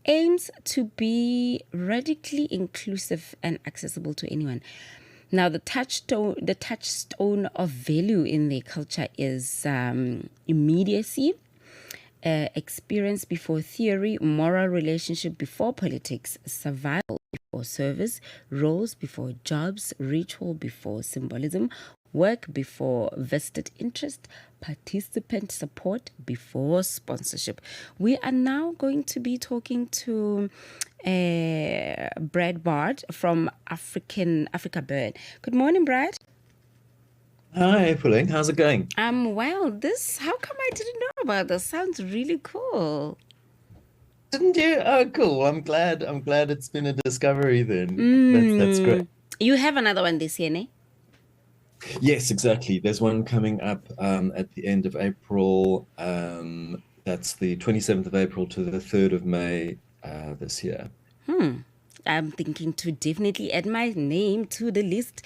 aims to be radically inclusive and accessible to anyone. Now, the touchstone of value in their culture is immediacy, experience before theory, moral relationship before politics, survival before service, roles before jobs, ritual before symbolism, work before vested interest, participant support before sponsorship. We are now going to be talking to Brad Baard from AfrikaBurn. Good morning, Brad. Hi, Puleng. How's it going? Well, how come I didn't know about this? Sounds really cool. Didn't you? Oh, cool. I'm glad. I'm glad it's been a discovery then. That's great. You have another one this year, eh? Yes, exactly. There's one coming up at the end of April. That's the 27th of April to the 3rd of May this year. I'm thinking to definitely add my name to the list.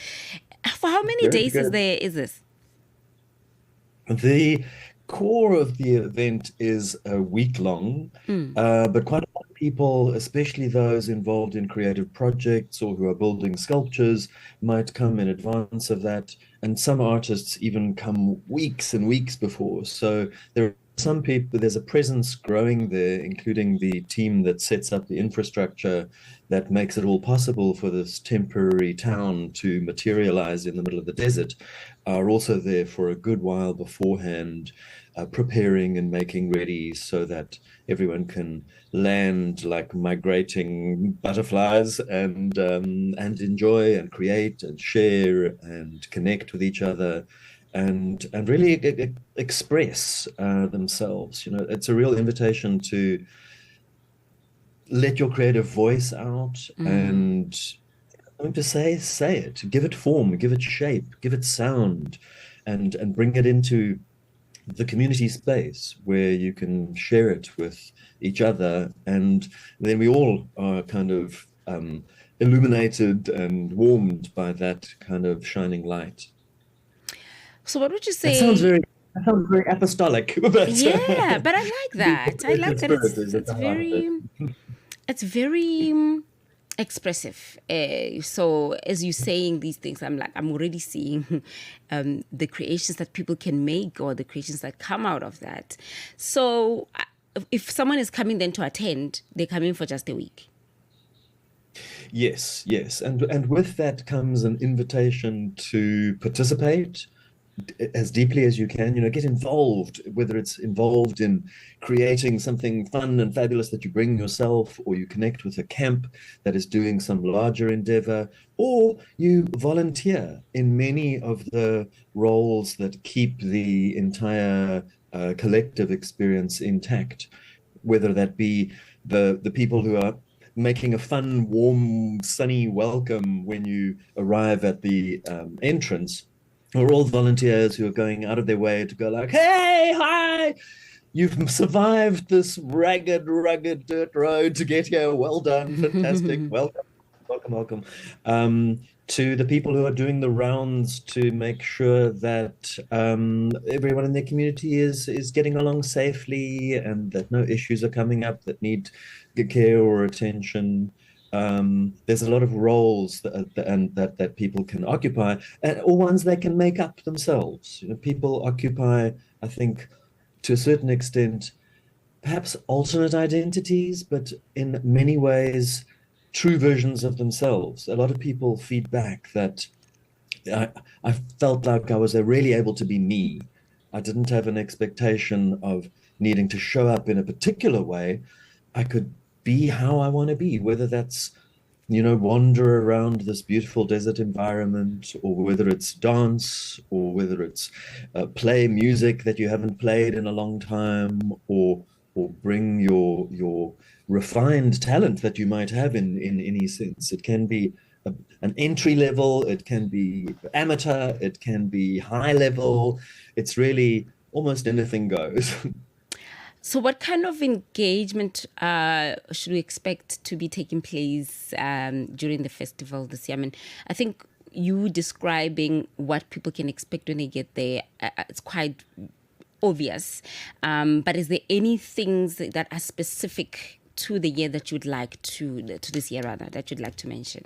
For how many Good, days is good. this? The core of the event is a week long, but quite a lot of people, especially those involved in creative projects or who are building sculptures, might come in advance of that. And some artists even come weeks and weeks before. So there are some people, there's a presence growing there, including the team that sets up the infrastructure that makes it all possible for this temporary town to materialize in the middle of the desert, are also there for a good while beforehand, preparing and making ready so that everyone can land like migrating butterflies and enjoy and create and share and connect with each other and really express themselves. You know, it's a real invitation to let your creative voice out and something to say it, give it form, give it shape, give it sound, and bring it into the community space where you can share it with each other. And then we all are kind of illuminated and warmed by that kind of shining light. So what would you That sounds say? very apostolic, but Yeah, but I like that. I the like that spirit is at the heart of it. it's very expressive. So as you're saying these things, I'm already seeing the creations that people can make or the creations that come out of that. So if someone is coming then to attend, they're coming for just a week. Yes, yes. And with that comes an invitation to participate as deeply as you can, you know, get involved, whether it's involved in creating something fun and fabulous that you bring yourself, or you connect with a camp that is doing some larger endeavor, or you volunteer in many of the roles that keep the entire collective experience intact, whether that be the people who are making a fun, warm, sunny welcome when you arrive at the entrance, or all volunteers who are going out of their way to go like, hey, hi, you've survived this rugged dirt road to get here. Well done, fantastic, welcome, welcome, welcome. To the people who are doing the rounds to make sure that everyone in their community is getting along safely and that no issues are coming up that need care or attention. There's a lot of roles that people can occupy, or ones they can make up themselves. You know, people occupy, I think, to a certain extent, perhaps alternate identities, but in many ways, true versions of themselves. A lot of people feed back that I felt like I was really able to be me. I didn't have an expectation of needing to show up in a particular way. I could be how I want to be, whether that's, you know, wander around this beautiful desert environment, or whether it's dance, or whether it's play music that you haven't played in a long time, or bring your refined talent that you might have in any sense. It can be an entry level, it can be amateur, it can be high level. It's really almost anything goes. So what kind of engagement should we expect to be taking place during the festival this year? I mean, I think you describing what people can expect when they get there, it's quite obvious. But is there any things that are specific to the year that you'd like to this year rather that you'd like to mention?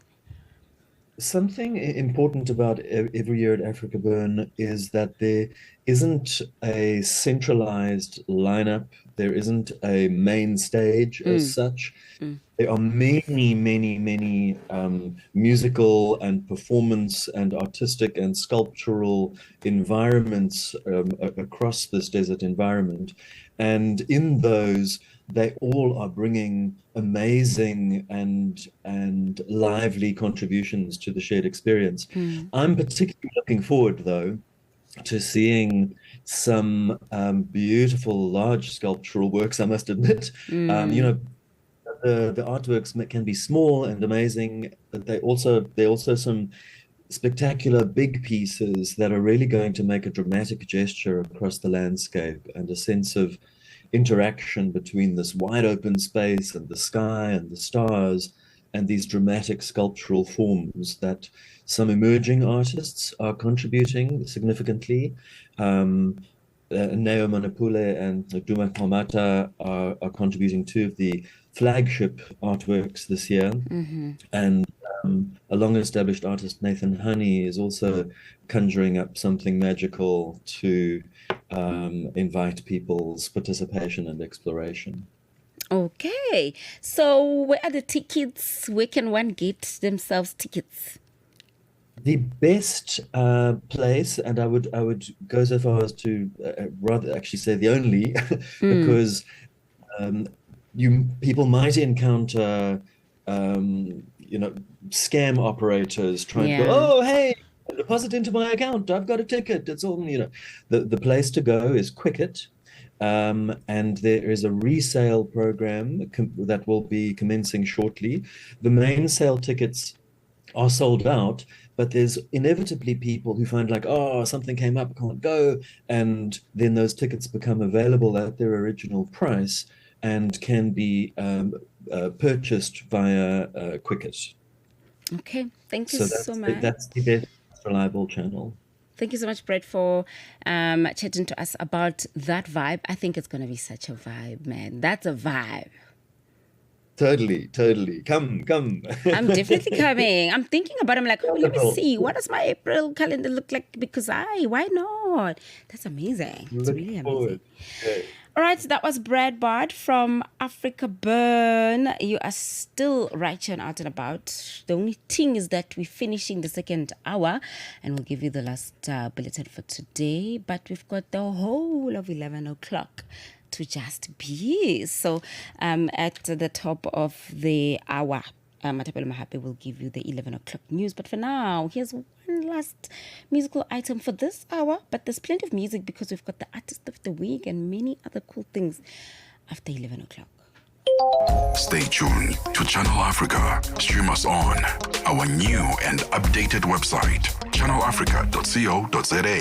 Something important about every year at AfrikaBurn is that there isn't a centralized lineup. There isn't a main stage as such. There are many, many, many musical and performance and artistic and sculptural environments across this desert environment. And in those, they all are bringing amazing and lively contributions to the shared experience. I'm particularly looking forward, though, to seeing some beautiful, large sculptural works, I must admit. The artworks can be small and amazing, but they're also some spectacular big pieces that are really going to make a dramatic gesture across the landscape and a sense of interaction between this wide open space and the sky and the stars and these dramatic sculptural forms that some emerging artists are contributing significantly. Neo Manapule and Duma Kamata are contributing two of the flagship artworks this year. And a long-established artist, Nathan Honey, is also conjuring up something magical to invite people's participation and exploration. Okay, so where are the tickets? Where can one get themselves tickets? The best place, and I would go so far as to rather actually say the only, because people might encounter scam operators trying to go, oh, hey, deposit into my account, I've got a ticket. It's all, the place to go is Quicket. And there is a resale program that will be commencing shortly. The main sale tickets are sold out, but there's inevitably people who find like, oh, something came up, can't go. And then those tickets become available at their original price and can be purchased via Quicket. Okay, thank you so much. That's the best reliable channel. Thank you so much, Brad, for chatting to us about that vibe. I think it's going to be such a vibe, man. That's a vibe. Totally. Come. I'm definitely coming. I'm thinking about it. I'm like, let me see. What does my April calendar look like? Because why not? That's amazing. It's really amazing. Okay. All right, so that was Brad Baard from AfrikaBurn. You are still right here and out and about. The only thing is that we're finishing the second hour and we'll give you the last bulletin for today. But we've got the whole of 11 o'clock to just be. So at the top of the hour, Matapelo Mahape will give you the 11 o'clock news. But for now, here's one last musical item for this hour. But there's plenty of music because we've got the artist of the week and many other cool things after 11 o'clock. Stay tuned to Channel Africa. Stream us on our new and updated website, channelafrica.co.za.